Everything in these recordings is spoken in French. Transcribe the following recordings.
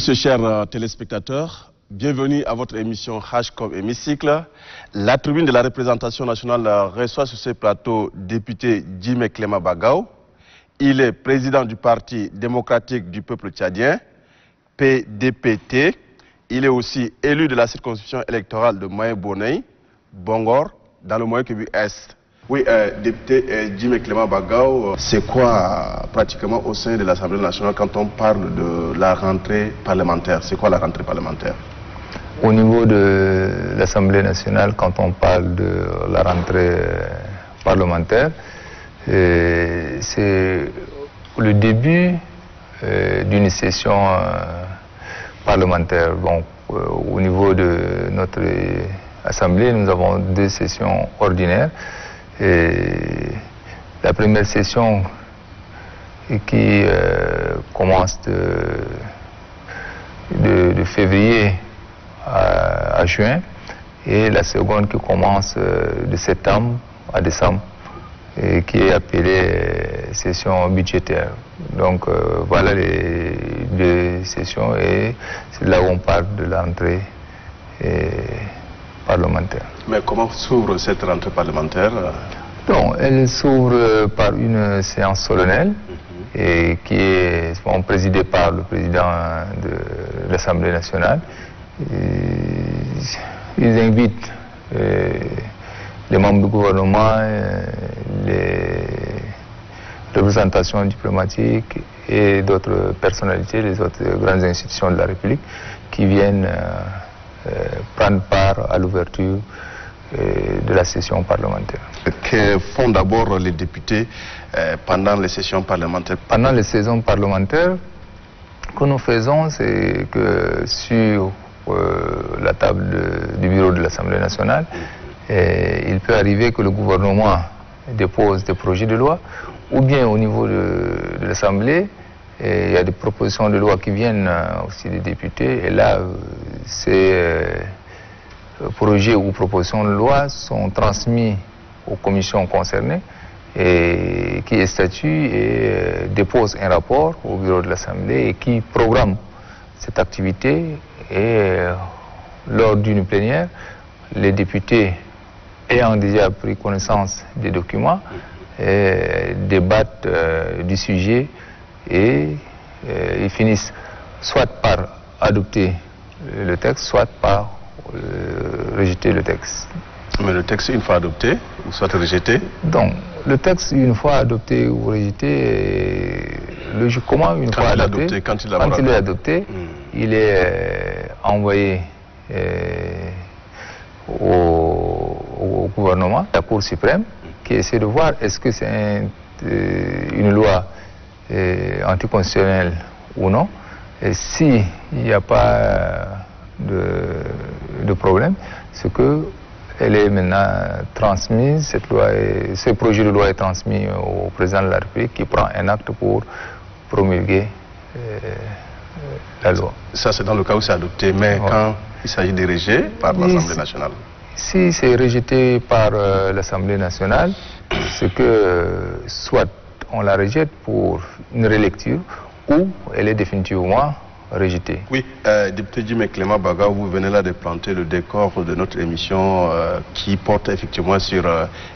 messieurs, chers téléspectateurs, bienvenue à votre émission Hashcom Hémicycle. La tribune de la représentation nationale reçoit sur ce plateau député Djimé Cléma Bagao. Il est président du Parti démocratique du peuple tchadien, PDPT. Il est aussi élu de la circonscription électorale de Moyen-Boney, Bongor, dans le Moyen-Kivu-Est. Oui, député Djimé Cléma Bagao, c'est quoi pratiquement au sein de l'Assemblée nationale quand on parle de la rentrée parlementaire? C'est quoi la rentrée parlementaire? Au niveau de l'Assemblée nationale, quand on parle de la rentrée parlementaire, c'est le début d'une session parlementaire. Bon, au niveau de notre Assemblée, nous avons deux sessions ordinaires. Et la première session qui commence de février à juin, et la seconde qui commence de septembre à décembre, et qui est appelée session budgétaire. Donc voilà les deux sessions, et c'est là où on parle de l'entrée parlementaire. Mais comment s'ouvre cette rentrée parlementaire? Donc, elle s'ouvre par une séance solennelle et qui est présidée par le président de l'Assemblée nationale. Ils invitent les membres du gouvernement, les représentations diplomatiques et d'autres personnalités, les autres grandes institutions de la République qui viennent prendre part à l'ouverture de la session parlementaire. Que font d'abord les députés pendant les sessions parlementaires? Pendant les sessions parlementaires, ce que nous faisons, c'est que sur la table du bureau de l'Assemblée nationale, il peut arriver que le gouvernement dépose des projets de loi, ou bien au niveau de l'Assemblée, il y a des propositions de loi qui viennent aussi des députés, et là, ces projets ou propositions de loi sont transmis aux commissions concernées, et qui statuent et déposent un rapport au bureau de l'Assemblée et qui programme cette activité. Et lors d'une plénière, les députés ayant déjà pris connaissance des documents débattent du sujet, et ils finissent soit par adopter le texte, soit par rejeter le texte. Mais le texte, une fois adopté, ou soit rejeté? Donc, le texte, une fois adopté ou rejeté, logiquement, une fois adopté, quand il est adopté, il est envoyé au gouvernement, à la Cour suprême, qui essaie de voir est-ce que c'est une loi anticonstitutionnelle ou non. Et s'il n'y a pas de problème, c'est que elle est maintenant transmise, cette loi, ce projet de loi est transmis au président de la République qui prend un acte pour promulguer la loi. Ça, c'est dans le cas où c'est adopté, mais quand il s'agit de rejet par l'Assemblée nationale? Si c'est rejeté par l'Assemblée nationale, c'est que soit on la rejette pour une relecture, ou elle est définitivement rejetée. Oui, député Djimé Cléma Bagao, vous venez là de planter le décor de notre émission qui porte effectivement sur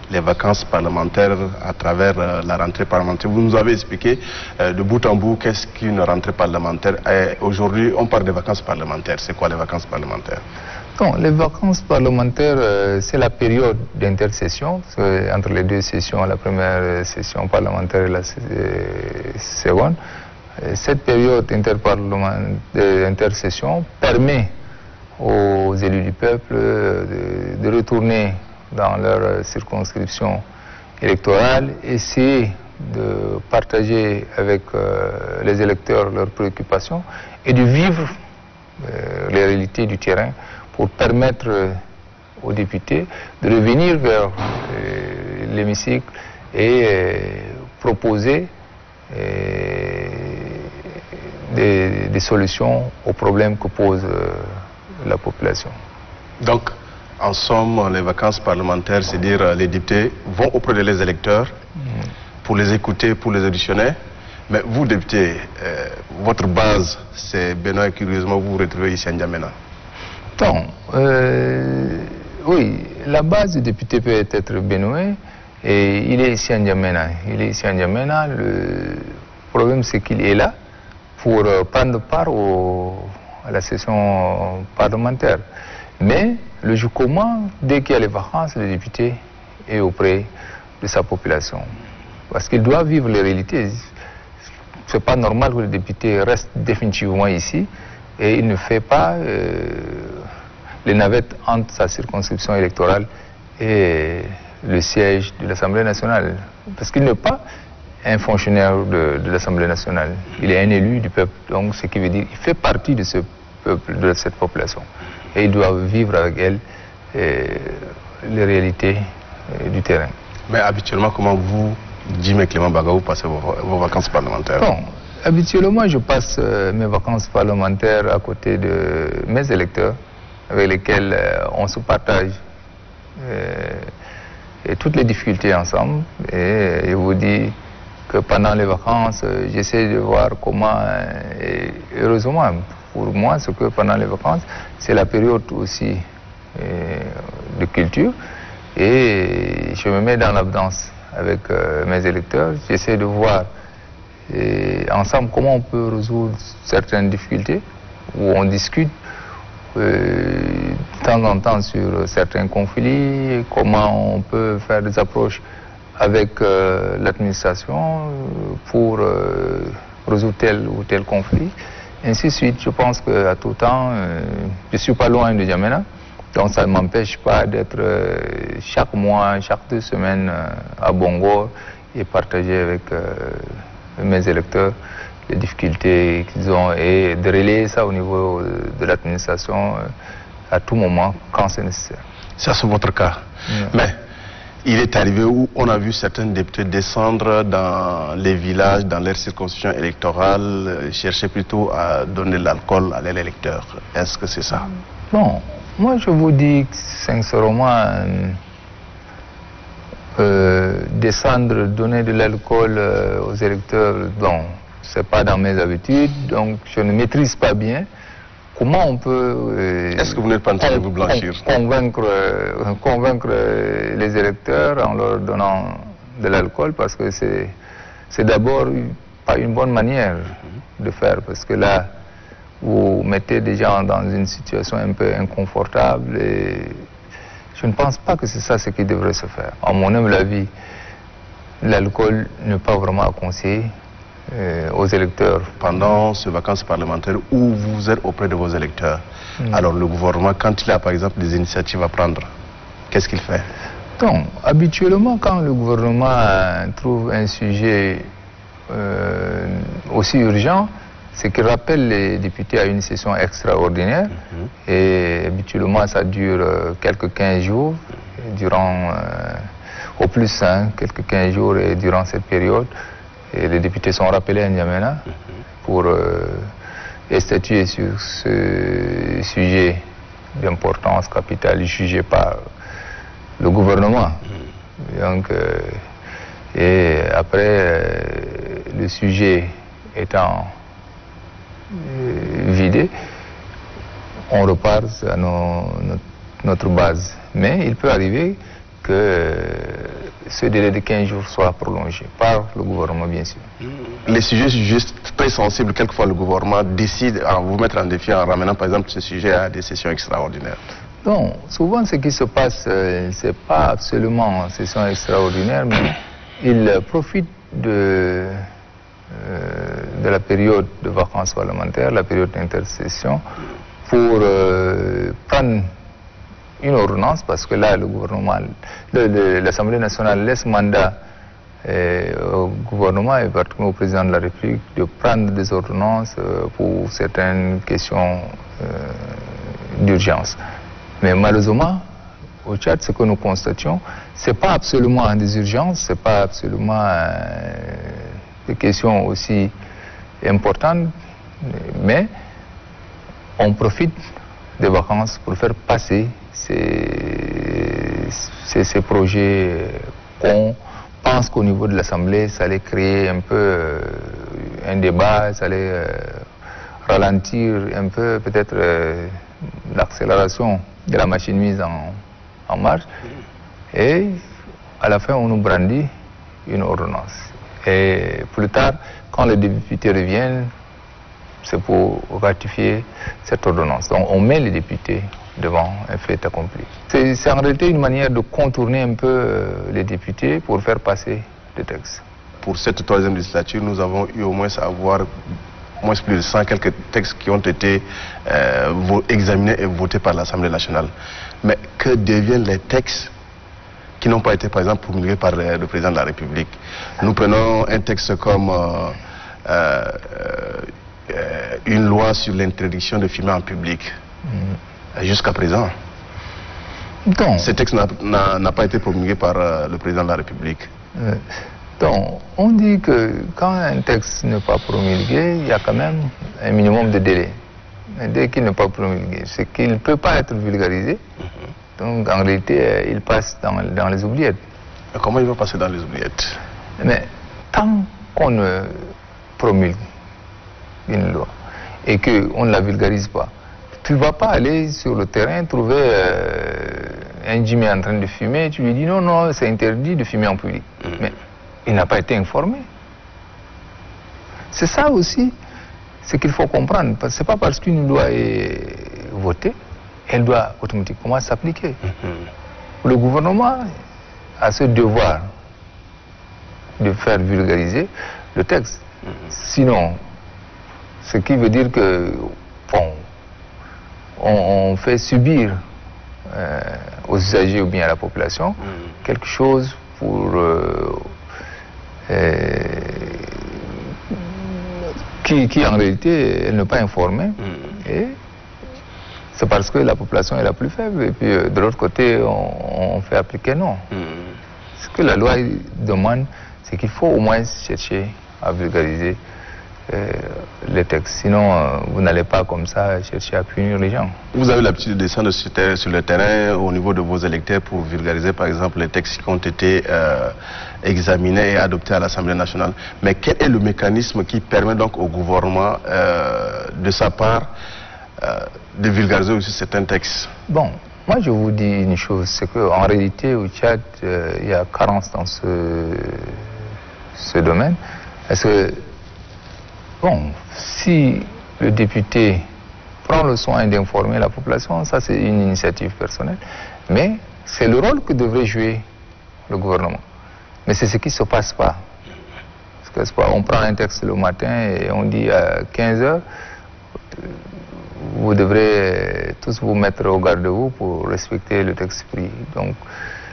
les vacances parlementaires à travers la rentrée parlementaire. Vous nous avez expliqué de bout en bout qu'est-ce qu'une rentrée parlementaire. Aujourd'hui, on parle des vacances parlementaires. C'est quoi les vacances parlementaires? Non, les vacances parlementaires, c'est la période d'intercession entre les deux sessions, la première session parlementaire et la seconde. Cette période d'intercession permet aux élus du peuple de retourner dans leur circonscription électorale, essayer de partager avec les électeurs leurs préoccupations et de vivre les réalités du terrain pour permettre aux députés de revenir vers l'hémicycle et proposer des solutions aux problèmes que pose la population. Donc, en somme, les vacances parlementaires, c'est-à-dire les députés vont auprès des électeurs pour les écouter, pour les auditionner, Mais vous, député, votre base, c'est Benoît, et curieusement, vous vous retrouvez ici à N'Djamena. Donc, oui, la base du député peut être Benoît, et il est ici à N'Djamena. Il est ici à N'Djamena. Le problème, c'est qu'il est là pour prendre part à la session parlementaire. Mais le jour commun, dès qu'il y a les vacances, le député est auprès de sa population. Parce qu'il doit vivre les réalités. C'est pas normal que le député reste définitivement ici et il ne fait pas les navettes entre sa circonscription électorale et le siège de l'Assemblée nationale. Parce qu'il n'est pas un fonctionnaire de l'Assemblée nationale. Il est un élu du peuple. Donc, ce qui veut dire qu'il fait partie de ce peuple, de cette population. Et il doit vivre avec elle les réalités du terrain. Mais habituellement, comment vous, Jim Clément Bagaou, passez vos vacances parlementaires? Bon, habituellement, je passe mes vacances parlementaires à côté de mes électeurs, avec lesquels on se partage toutes les difficultés ensemble. Et je vous dis que pendant les vacances, j'essaie de voir comment, et heureusement pour moi, ce que pendant les vacances, c'est la période aussi de culture. Et je me mets dans la danse avec mes électeurs. J'essaie de voir ensemble comment on peut résoudre certaines difficultés, où on discute de temps en temps sur certains conflits, comment on peut faire des approches avec l'administration pour résoudre tel ou tel conflit. Ainsi de suite, je pense qu'à tout temps, je ne suis pas loin de N'Djamena, donc ça ne m'empêche pas d'être chaque mois, chaque 2 semaines à Bongo et partager avec mes électeurs les difficultés qu'ils ont et de relayer ça au niveau de l'administration à tout moment quand c'est nécessaire. Ça, c'est votre cas. Mais il est arrivé où on a vu certains députés descendre dans les villages, dans leurs circonscriptions électorales, chercher plutôt à donner l'alcool à leurs électeurs. Est-ce que c'est ça? Bon, moi je vous dis sincèrement, descendre, donner de l'alcool aux électeurs, bon, c'est pas dans mes habitudes, donc je ne maîtrise pas bien. Comment on peut est-ce que vous n'êtes pas en train de vous blanchir? Convaincre les électeurs en leur donnant de l'alcool, parce que c'est d'abord pas une bonne manière de faire, parce que là, vous mettez des gens dans une situation un peu inconfortable et je ne pense pas que c'est ça ce qui devrait se faire. À mon humble avis, l'alcool n'est pas vraiment à conseiller aux électeurs. Pendant ces vacances parlementaires où vous êtes auprès de vos électeurs, alors le gouvernement, quand il a par exemple des initiatives à prendre, qu'est-ce qu'il fait? Donc, habituellement, quand le gouvernement trouve un sujet aussi urgent, c'est qu'il rappelle les députés à une session extraordinaire. Et habituellement, ça dure quelques 15 jours, durant, au plus, quelques 15 jours et durant cette période. Et les députés sont rappelés à N'Djamena pour statuer sur ce sujet d'importance capitale jugé par le gouvernement. Donc, et après, le sujet étant vidé, on repart à notre base. Mais il peut arriver que ce délai de 15 jours soit prolongé par le gouvernement, bien sûr. Les sujets juste très sensibles, quelquefois le gouvernement décide à vous mettre en défi en ramenant par exemple ce sujet à des sessions extraordinaires. Non, souvent ce qui se passe, c'est pas absolument session extraordinaire, mais il profite de la période de vacances parlementaires, la période d'intercession, pour prendre une ordonnance, parce que là, le gouvernement, l'Assemblée nationale laisse mandat au gouvernement et particulièrement au président de la République de prendre des ordonnances pour certaines questions d'urgence. Mais malheureusement, au Tchad, ce que nous constations, c'est pas absolument des urgences, c'est pas absolument des questions aussi importantes, mais on profite des vacances pour faire passer ces projets qu'on pense qu'au niveau de l'Assemblée, ça allait créer un peu un débat, ça allait ralentir un peu peut-être l'accélération de la machine mise en marche. Et à la fin, on nous brandit une ordonnance. Et plus tard, quand les députés reviennent, c'est pour ratifier cette ordonnance. Donc on met les députés devant un fait accompli. C'est en réalité une manière de contourner un peu les députés pour faire passer des textes. Pour cette troisième législature, nous avons eu au moins à voir plus de 100 quelques textes qui ont été examinés et votés par l'Assemblée nationale. Mais que deviennent les textes qui n'ont pas été, par exemple, promulgués par le président de la République? Nous prenons un texte comme une loi sur l'interdiction de fumer en public. Jusqu'à présent, ce texte n'a pas été promulgué par le président de la République. Donc, on dit que quand un texte n'est pas promulgué, il y a quand même un minimum de délai. Mais dès qu'il n'est pas promulgué, c'est qu'il ne peut pas être vulgarisé. Donc, en réalité, il passe dans les oubliettes. Et comment il va passer dans les oubliettes? Mais tant qu'on ne promulgue une loi et qu'on ne la vulgarise pas, tu ne vas pas aller sur le terrain trouver un Jimmy en train de fumer, tu lui dis non, non, c'est interdit de fumer en public. Mais il n'a pas été informé. C'est ça aussi, ce qu'il faut comprendre. Ce n'est pas parce qu'une loi est votée, elle doit automatiquement s'appliquer. Le gouvernement a ce devoir de faire vulgariser le texte. Sinon, ce qui veut dire que, bon, on fait subir aux usagers ou bien à la population quelque chose pour qui en réalité elle n'est pas informée. Et c'est parce que la population est la plus faible et puis de l'autre côté on fait appliquer non. Ce que la loi demande, c'est qu'il faut au moins chercher à vulgariser les textes. Sinon, vous n'allez pas comme ça chercher à punir les gens. Vous avez l'habitude de descendre sur le terrain au niveau de vos électeurs pour vulgariser par exemple les textes qui ont été examinés et adoptés à l'Assemblée nationale. Mais quel est le mécanisme qui permet donc au gouvernement de sa part de vulgariser aussi certains textes? Bon, moi je vous dis une chose, c'est qu'en réalité au Tchad, il y a carence dans ce domaine. Parce que bon, si le député prend le soin d'informer la population, ça c'est une initiative personnelle, mais c'est le rôle que devrait jouer le gouvernement. Mais c'est ce qui ne se passe pas. Parce que, on prend un texte le matin et on dit à 15 h, vous devrez tous vous mettre au garde-vous pour respecter le texte pris. Donc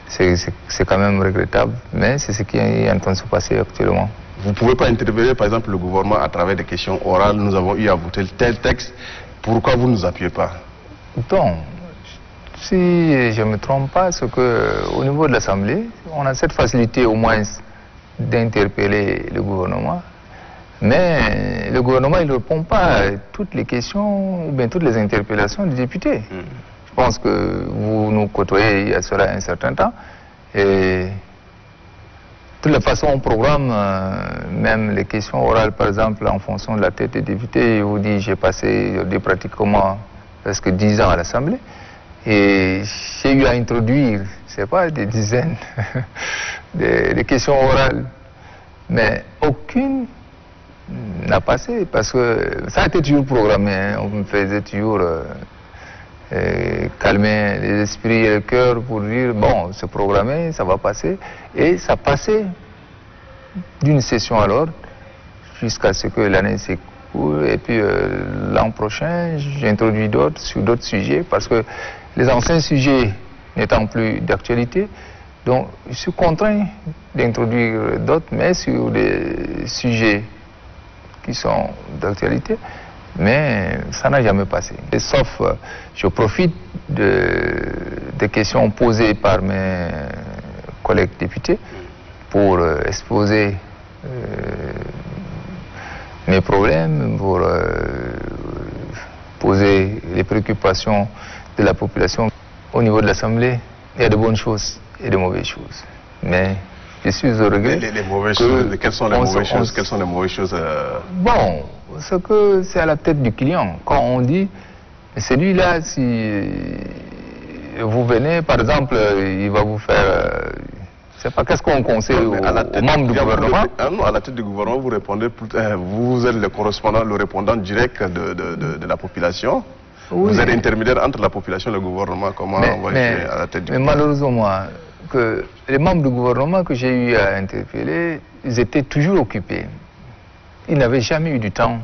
c'est quand même regrettable, mais c'est ce qui est en train de se passer actuellement. Vous ne pouvez pas intervenir, par exemple, le gouvernement à travers des questions orales. Nous avons eu à voter tel texte. Pourquoi vous ne nous appuyez pas? Donc, si je ne me trompe pas, c'est qu'au niveau de l'Assemblée, on a cette facilité au moins d'interpeller le gouvernement. Mais le gouvernement, il ne répond pas à toutes les questions ou bien toutes les interpellations des députés. Je pense que vous nous côtoyez il y a cela un certain temps. Et de toute façon, on programme même les questions orales, par exemple, en fonction de la tête des députés. Je vous dis, j'ai passé pratiquement presque 10 ans à l'Assemblée. Et j'ai eu à introduire, je ne sais pas, des dizaines de questions orales. Mais aucune n'a passé, parce que ça a été toujours programmé. Hein. On me faisait toujours calmer les esprits et le cœur pour dire, bon, c'est programmé, ça va passer. Et ça passait d'une session à l'autre jusqu'à ce que l'année s'écoule. Et puis l'an prochain, j'introduis d'autres sur d'autres sujets, parce que les anciens sujets n'étant plus d'actualité, donc je suis contraint d'introduire d'autres, mais sur des sujets qui sont d'actualité, mais ça n'a jamais passé. Et sauf, je profite des questions posées par mes collègues députés pour exposer mes problèmes, pour poser les préoccupations de la population. Au niveau de l'Assemblée, il y a de bonnes choses et de mauvaises choses. Mais je suis au regret. Les mauvaises choses, quelles sont les mauvaises choses? Quelles sont les mauvaises choses Bon, c'est à la tête du client. Quand on dit, celui-là, si vous venez, par exemple, il va vous faire... je ne sais pas, qu'est-ce qu'on conseille aux membres du gouvernement? Non, à la tête du gouvernement, vous répondez, vous êtes le correspondant, le répondant direct de la population. Oui. Vous êtes intermédiaire entre la population et le gouvernement. Comment on va jouer à la tête du gouvernement? Malheureusement, que les membres du gouvernement que j'ai eu à interpeller, ils étaient toujours occupés. Ils n'avaient jamais eu du temps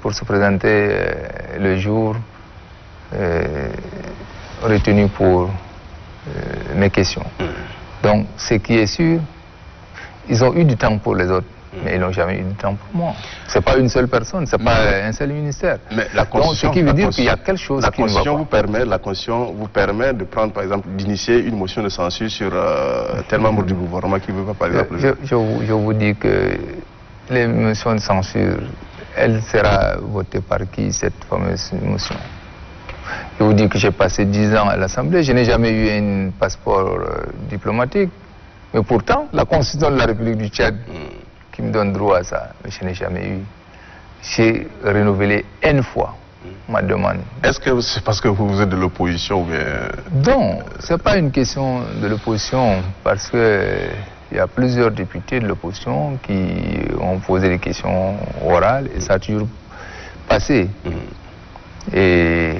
pour se présenter le jour retenu pour mes questions. Donc, ce qui est sûr, ils ont eu du temps pour les autres, mais ils n'ont jamais eu du temps pour moi. Ce n'est pas une seule personne, ce n'est pas un seul ministère. Mais la Constitution, donc, ce qui veut dire qu'il y a quelque chose qui ne va pas. La Constitution vous permet de prendre, par exemple, d'initier une motion de censure sur tel membre du gouvernement qui ne veut pas, par exemple... Je vous dis que les motions de censure, elle sera votée par qui, cette fameuse motion? Je vous dis que j'ai passé 10 ans à l'Assemblée, je n'ai jamais eu un passeport diplomatique. Mais pourtant, la Constitution de la République du Tchad, qui me donne droit à ça, mais je n'ai jamais eu. J'ai renouvelé une fois ma demande. Est-ce que c'est parce que vous êtes de l'opposition ou bien... Non, ce n'est pas une question de l'opposition, parce que il y a plusieurs députés de l'opposition qui ont posé des questions orales et ça a toujours passé. Et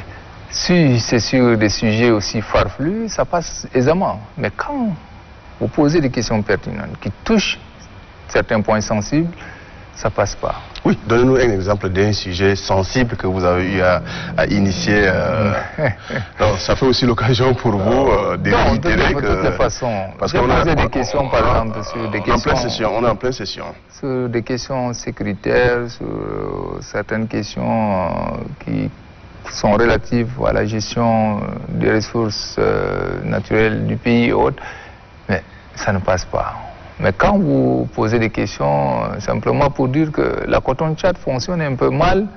si c'est sur des sujets aussi farfelus, ça passe aisément. Mais quand vous posez des questions pertinentes qui touchent certains points sensibles, ça passe pas. Oui, donnez-nous un exemple d'un sujet sensible que vous avez eu à initier. Donc, ça fait aussi l'occasion pour vous de réitérer que... De toute façon, parce qu'on a des questions, par exemple, sur des questions... On est en pleine session. Sur des questions sécuritaires, sur certaines questions qui sont relatives à la gestion des ressources naturelles du pays et autres, mais ça ne passe pas. Mais quand vous posez des questions simplement pour dire que la coton-Tchad fonctionne un peu mal,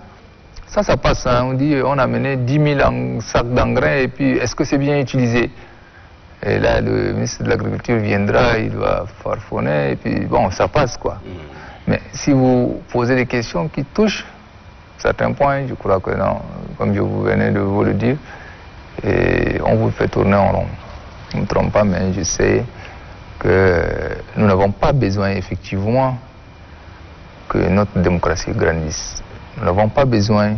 ça passe. Hein. On dit on a mené 10 000 sacs d'engrais et puis est-ce que c'est bien utilisé? Et là, le ministre de l'Agriculture viendra, il va farfonner et puis bon, ça passe quoi. Mais si vous posez des questions qui touchent certains points, je crois que non, comme je vous venais de vous le dire, et on vous fait tourner en rond. Je ne me trompe pas, mais je sais que nous n'avons pas besoin effectivement que notre démocratie grandisse. Nous n'avons pas besoin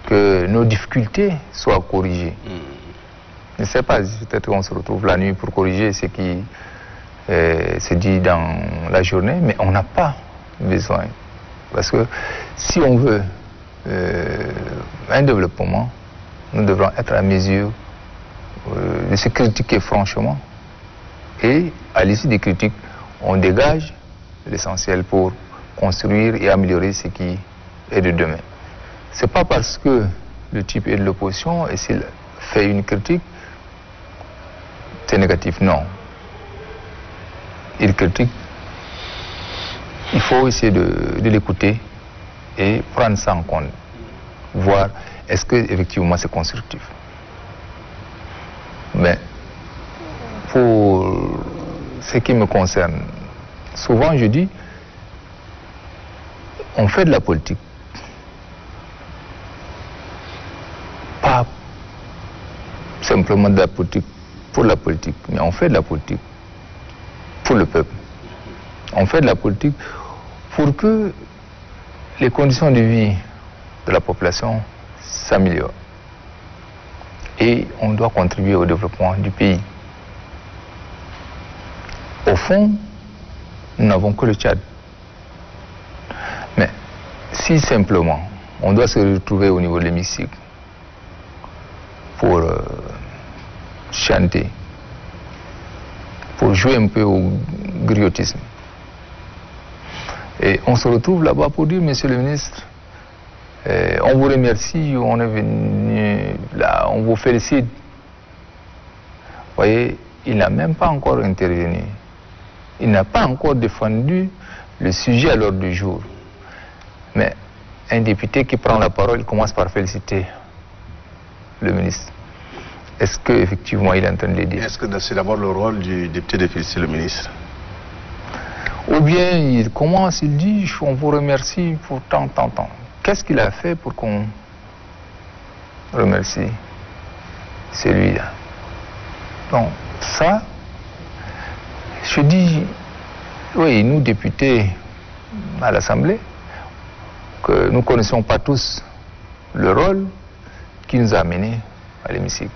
que nos difficultés soient corrigées. Je ne sais pas, peut-être qu'on se retrouve la nuit pour corriger ce qui se dit dans la journée, mais on n'a pas besoin. Parce que si on veut un développement, nous devrons être à mesure de se critiquer franchement. Et à l'issue des critiques, on dégage l'essentiel pour construire et améliorer ce qui est de demain. Ce n'est pas parce que le type est de l'opposition et s'il fait une critique, c'est négatif, non. Il critique, il faut essayer de l'écouter et prendre ça en compte, voir est-ce que effectivement c'est constructif. Mais pour ce qui me concerne, souvent je dis, on fait de la politique, pas simplement de la politique pour la politique, mais on fait de la politique pour le peuple. On fait de la politique pour que les conditions de vie de la population s'améliorent. Et on doit contribuer au développement du pays. Au fond, nous n'avons que le Tchad. Mais si simplement on doit se retrouver au niveau de l'hémicycle pour chanter, pour jouer un peu au griotisme, et on se retrouve là-bas pour dire, monsieur le ministre, on vous remercie, on est venu là, on vous félicite. Vous voyez, il n'a même pas encore intervenu. Il n'a pas encore défendu le sujet à l'ordre du jour. Mais un député qui prend la parole, il commence par féliciter le ministre. est-ce qu'effectivement il est en train de l'aider? Est-ce que c'est d'abord le rôle du député de féliciter le ministre? Ou bien il commence, il dit on vous remercie pour tant. Qu'est-ce qu'il a fait pour qu'on remercie celui-là? Donc ça, je dis, oui, nous députés à l'Assemblée, que nous ne connaissons pas tous le rôle qui nous a amenés à l'hémicycle.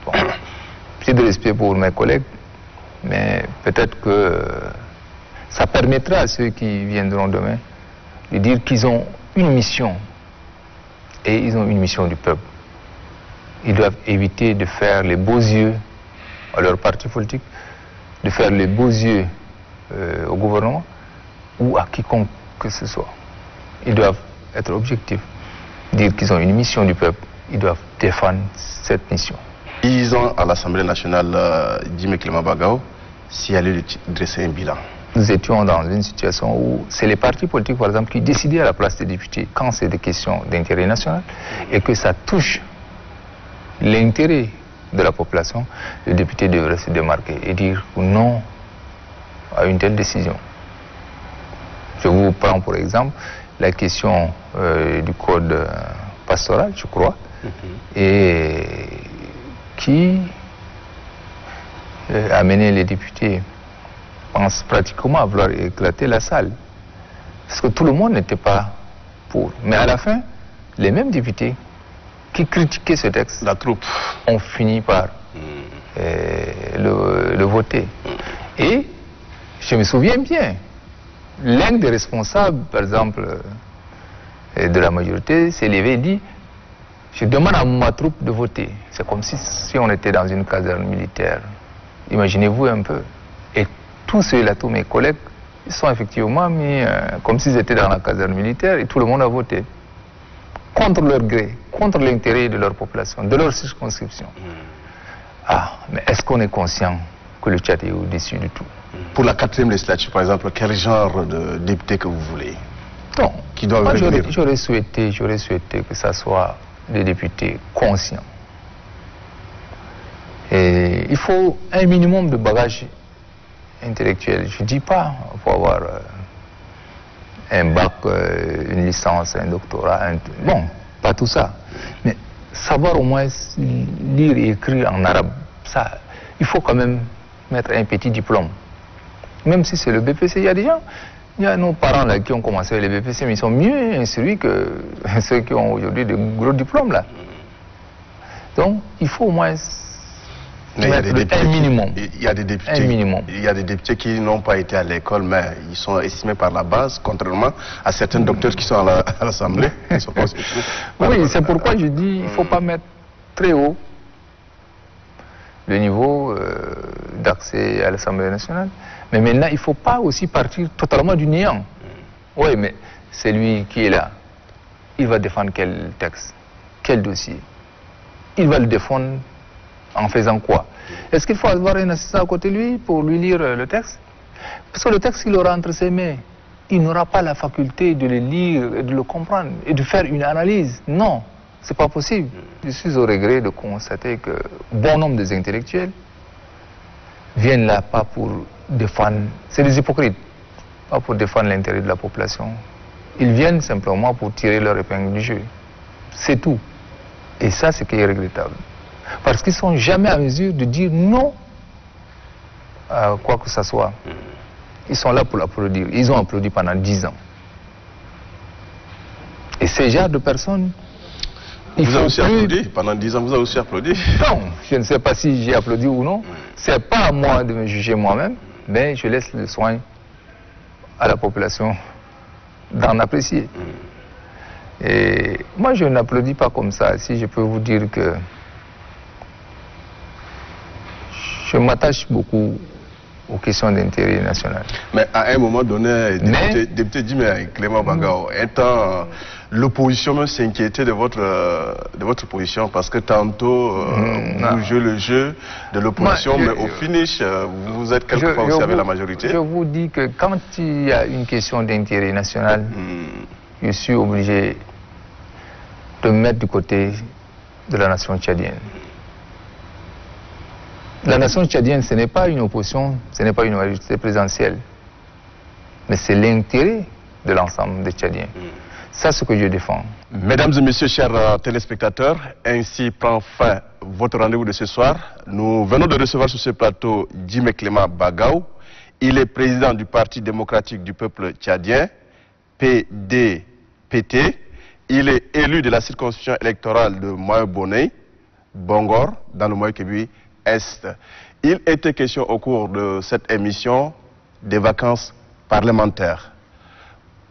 Bon, j'ai de respect pour mes collègues, mais peut-être que ça permettra à ceux qui viendront demain de dire qu'ils ont une mission, et ils ont une mission du peuple. Ils doivent éviter de faire les beaux yeux à leur parti politique, de faire les beaux yeux au gouvernement ou à quiconque que ce soit. Ils doivent être objectifs, dire qu'ils ont une mission du peuple, ils doivent défendre cette mission. Disons à l'Assemblée nationale, Jimé Clément Bagao, s'il allait dresser un bilan. Nous étions dans une situation où c'est les partis politiques, par exemple, qui décidaient à la place des députés quand c'est des questions d'intérêt national et que ça touche l'intérêt de la population, le député devrait se démarquer et dire non à une telle décision. Je vous prends pour exemple la question du code pastoral, je crois, et qui a mené les députés, pense pratiquement à vouloir éclater la salle. Parce que tout le monde n'était pas pour. Mais à la fin, les mêmes députés qui critiquaient ce texte, la troupe, ont fini par le voter. Et je me souviens bien, l'un des responsables, par exemple, de la majorité, s'est levé et dit « Je demande à ma troupe de voter ». C'est comme si on était dans une caserne militaire. Imaginez-vous un peu. Et tous ceux-là, tous mes collègues, ils sont effectivement mis comme s'ils étaient dans la caserne militaire et tout le monde a voté. Contre leur gré, contre l'intérêt de leur population, de leur circonscription. Ah, mais est-ce qu'on est conscient que le Tchad est au-dessus de tout? Pour la 4e législature, par exemple, quel genre de député que vous voulez? Non, qui doivent moi j'aurais souhaité que ça soit des députés conscients. Et il faut un minimum de bagage intellectuel. Je ne dis pas pour avoir un bac, une licence, un doctorat, bon, pas tout ça. Mais savoir au moins lire et écrire en arabe, ça, il faut quand même mettre un petit diplôme. Même si c'est le BPC, il y a des gens, il y a nos parents là qui ont commencé avec les BPC, mais ils sont mieux instruits que ceux qui ont aujourd'hui de gros diplômes là. Donc, il faut au moins mettre un minimum. Il y a des députés qui n'ont pas été à l'école, mais ils sont estimés par la base, contrairement à certains docteurs qui sont à l'Assemblée. Oui, c'est pourquoi je dis il ne faut pas mettre très haut le niveau d'accès à l'Assemblée nationale. Mais maintenant, il ne faut pas aussi partir totalement du néant. Oui, mais c'est lui qui est là. Il va défendre quel texte? Quel dossier? Il va le défendre en faisant quoi? Est-ce qu'il faut avoir un assistant à côté de lui pour lui lire le texte? Parce que le texte qu'il aura entre ses mains, il n'aura pas la faculté de le lire et de le comprendre et de faire une analyse. Non, c'est pas possible. Je suis au regret de constater que bon nombre des intellectuels viennent là pas pour défendre, c'est des hypocrites, pas pour défendre l'intérêt de la population. Ils viennent simplement pour tirer leur épingle du jeu. C'est tout. Et ça, c'est qui est regrettable. Parce qu'ils ne sont jamais en mesure de dire non à quoi que ce soit. Ils sont là pour l'applaudir. Ils ont applaudi pendant 10 ans. Et ces genres de personnes... Vous avez aussi applaudi? Pendant 10 ans, vous avez aussi applaudi? Non, je ne sais pas si j'ai applaudi ou non. Ce n'est pas à moi de me juger moi-même, mais je laisse le soin à la population d'en apprécier. Et moi, je n'applaudis pas comme ça. Si je peux vous dire que je m'attache beaucoup aux questions d'intérêt national. Mais à un moment donné, député Jimé Clément Bagao, étant l'opposition même s'inquiétait de votre position parce que tantôt vous jouez le jeu de l'opposition, mais au finish, vous êtes quelquefois aussi avec la majorité. Je vous dis que quand il y a une question d'intérêt national, je suis obligé de me mettre du côté de la nation tchadienne. La nation tchadienne, ce n'est pas une opposition, ce n'est pas une majorité présidentielle. Mais c'est l'intérêt de l'ensemble des Tchadiens. C'est ce que je défends. Mesdames et messieurs, chers téléspectateurs, ainsi prend fin votre rendez-vous de ce soir. Nous venons de recevoir sur ce plateau Djimé Cléma Bagaou. Il est président du Parti démocratique du peuple tchadien, PDPT. Il est élu de la circonscription électorale de Moyo-Boney, Bongor, dans le Moyo-Kébi Est. Il était question au cours de cette émission des vacances parlementaires.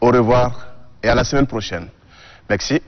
Au revoir et à la semaine prochaine. Merci.